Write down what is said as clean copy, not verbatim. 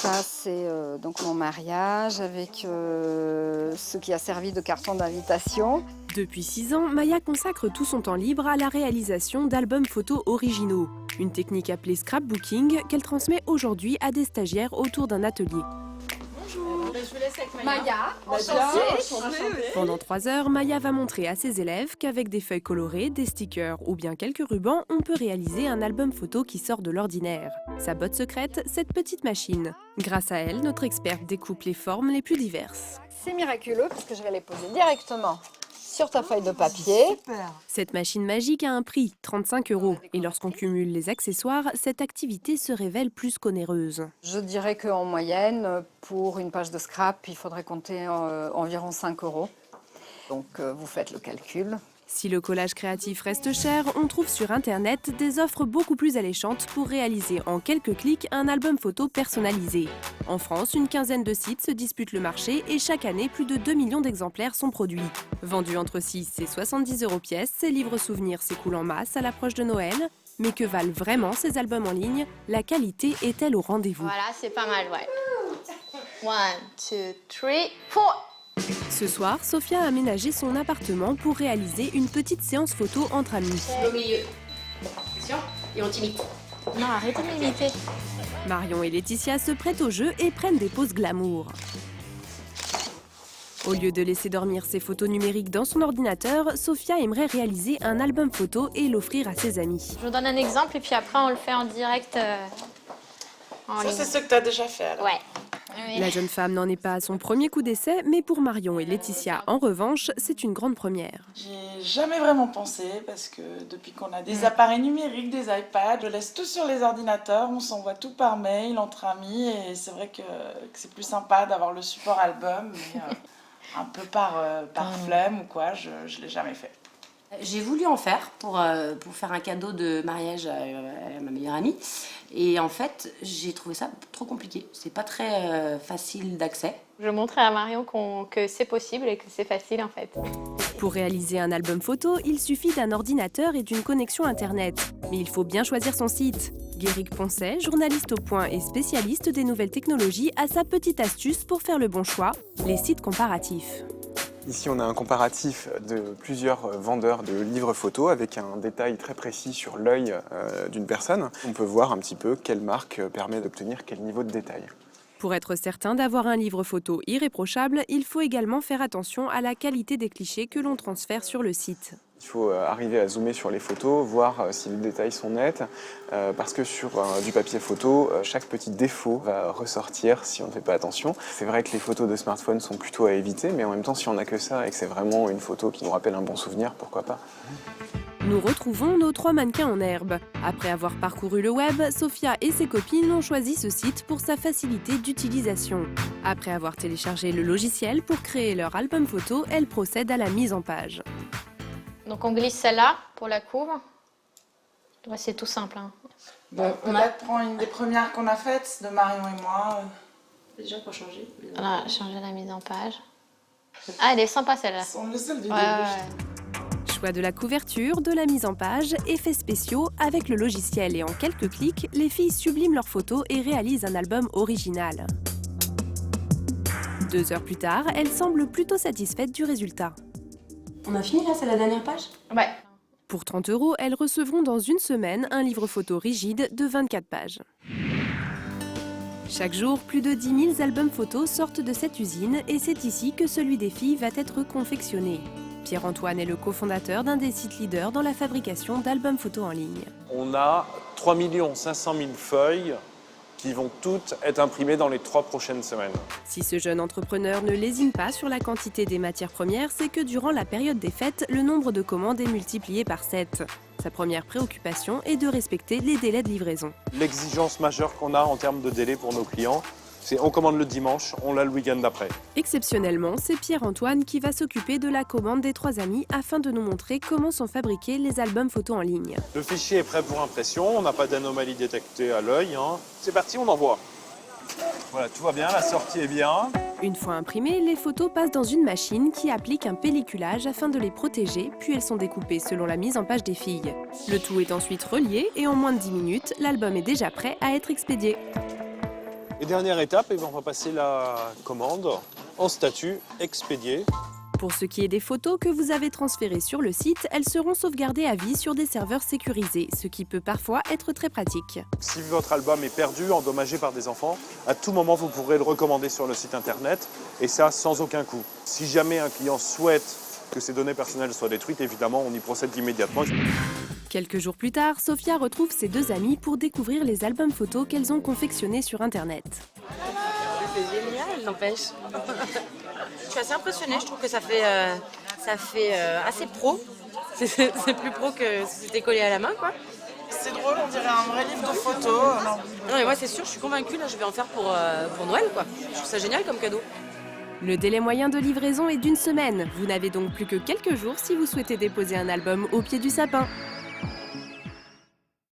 Ça, c'est donc mon mariage avec ce qui a servi de carton d'invitation. Depuis 6 ans, Maya consacre tout son temps libre à la réalisation d'albums photos originaux. Une technique appelée scrapbooking qu'elle transmet aujourd'hui à des stagiaires autour d'un atelier. Bonjour, je vous laisse avec Maya, enchantée. Pendant 3 heures, Maya va montrer à ses élèves qu'avec des feuilles colorées, des stickers ou bien quelques rubans, on peut réaliser un album photo qui sort de l'ordinaire. Sa botte secrète, cette petite machine. Grâce à elle, notre experte découpe les formes les plus diverses. C'est miraculeux parce que je vais les poser directement sur ta feuille de papier. Cette machine magique a un prix, 35 €. Et lorsqu'on cumule les accessoires, cette activité se révèle plus qu'onéreuse. Je dirais qu'en moyenne, pour une page de scrap, il faudrait compter environ 5 €. Donc vous faites le calcul. Si le collage créatif reste cher, on trouve sur Internet des offres beaucoup plus alléchantes pour réaliser en quelques clics un album photo personnalisé. En France, une quinzaine de sites se disputent le marché et chaque année, plus de 2 millions d'exemplaires sont produits. Vendus entre 6 et 70 € pièce, ces livres souvenirs s'écoulent en masse à l'approche de Noël. Mais que valent vraiment ces albums en ligne? La qualité est-elle au rendez-vous? Voilà, c'est pas mal, ouais. 1, 2, 3, 4. Ce soir, Sophia a aménagé son appartement pour réaliser une petite séance photo entre amis. Au milieu. Attention, et on t'imite. Non, arrêtez de m'imiter. Marion et Laetitia se prêtent au jeu et prennent des poses glamour. Au lieu de laisser dormir ses photos numériques dans son ordinateur, Sophia aimerait réaliser un album photo et l'offrir à ses amis. Je vous donne un exemple et puis après on le fait en direct en Ça, ligne. c'est ce que tu as déjà fait, alors. Ouais. Oui. La jeune femme n'en est pas à son premier coup d'essai, mais pour Marion et Laetitia, en revanche, c'est une grande première. J'ai jamais vraiment pensé, parce que depuis qu'on a des appareils numériques, des iPads, je laisse tout sur les ordinateurs, on s'envoie tout par mail, entre amis, et c'est vrai que c'est plus sympa d'avoir le support album, mais un peu par flemme ou quoi, je l'ai jamais fait. J'ai voulu en faire pour faire un cadeau de mariage à ma meilleure amie. Et en fait, j'ai trouvé ça trop compliqué. C'est pas très facile d'accès. Je montrais à Marion que c'est possible et que c'est facile en fait. Pour réaliser un album photo, il suffit d'un ordinateur et d'une connexion Internet. Mais il faut bien choisir son site. Guéric Poncet, journaliste au Point et spécialiste des nouvelles technologies, a sa petite astuce pour faire le bon choix, les sites comparatifs. Ici, on a un comparatif de plusieurs vendeurs de livres photos avec un détail très précis sur l'œil d'une personne. On peut voir un petit peu quelle marque permet d'obtenir quel niveau de détail. Pour être certain d'avoir un livre photo irréprochable, il faut également faire attention à la qualité des clichés que l'on transfère sur le site. Il faut arriver à zoomer sur les photos, voir si les détails sont nets, parce que sur du papier photo, chaque petit défaut va ressortir si on ne fait pas attention. C'est vrai que les photos de smartphone sont plutôt à éviter, mais en même temps, si on n'a que ça et que c'est vraiment une photo qui nous rappelle un bon souvenir, pourquoi pas. Nous retrouvons nos 3 mannequins en herbe. Après avoir parcouru le web, Sophia et ses copines ont choisi ce site pour sa facilité d'utilisation. Après avoir téléchargé le logiciel pour créer leur album photo, elles procèdent à la mise en page. Donc on glisse celle-là pour la couve. Ouais, c'est tout simple. Hein. Bon, peut-être prendre une des premières qu'on a faites, de Marion et moi. Déjà pour changer. On a changé la mise en page. Ah, elle est sympa celle-là. On le seul vidéo. Ouais. Choix de la couverture, de la mise en page, effets spéciaux, avec le logiciel et en quelques clics, les filles subliment leurs photos et réalisent un album original. 2 heures plus tard, elles semblent plutôt satisfaites du résultat. On a fini là, c'est la dernière page? Ouais. Pour 30 €, elles recevront dans une semaine un livre photo rigide de 24 pages. Chaque jour, plus de 10 000 albums photos sortent de cette usine et c'est ici que celui des filles va être confectionné. Pierre-Antoine est le cofondateur d'un des sites leaders dans la fabrication d'albums photos en ligne. On a 3 500 000 feuilles qui vont toutes être imprimées dans les 3 prochaines semaines. Si ce jeune entrepreneur ne lésine pas sur la quantité des matières premières, c'est que durant la période des fêtes, le nombre de commandes est multiplié par 7. Sa première préoccupation est de respecter les délais de livraison. L'exigence majeure qu'on a en termes de délai pour nos clients, c'est on commande le dimanche, on l'a le week-end d'après. Exceptionnellement, c'est Pierre-Antoine qui va s'occuper de la commande des 3 amis afin de nous montrer comment sont fabriqués les albums photos en ligne. Le fichier est prêt pour impression, on n'a pas d'anomalie détectée à l'œil. C'est parti, on envoie. Voilà, tout va bien, la sortie est bien. Une fois imprimées, les photos passent dans une machine qui applique un pelliculage afin de les protéger, puis elles sont découpées selon la mise en page des filles. Le tout est ensuite relié et en moins de 10 minutes, l'album est déjà prêt à être expédié. Et dernière étape, on va passer la commande en statut expédié. Pour ce qui est des photos que vous avez transférées sur le site, elles seront sauvegardées à vie sur des serveurs sécurisés, ce qui peut parfois être très pratique. Si votre album est perdu, endommagé par des enfants, à tout moment vous pourrez le recommander sur le site internet et ça sans aucun coût. Si jamais un client souhaite que ses données personnelles soient détruites, évidemment on y procède immédiatement. Quelques jours plus tard, Sophia retrouve ses deux amies pour découvrir les albums photos qu'elles ont confectionnés sur Internet. C'est génial, n'empêche. Je suis assez impressionnée, je trouve que ça fait assez pro. C'est plus pro que si c'était collé à la main, quoi. C'est drôle, on dirait un vrai livre de photos. Non, mais moi, c'est sûr, je suis convaincue, là, je vais en faire pour Noël, quoi. Je trouve ça génial comme cadeau. Le délai moyen de livraison est d'1 semaine. Vous n'avez donc plus que quelques jours si vous souhaitez déposer un album au pied du sapin.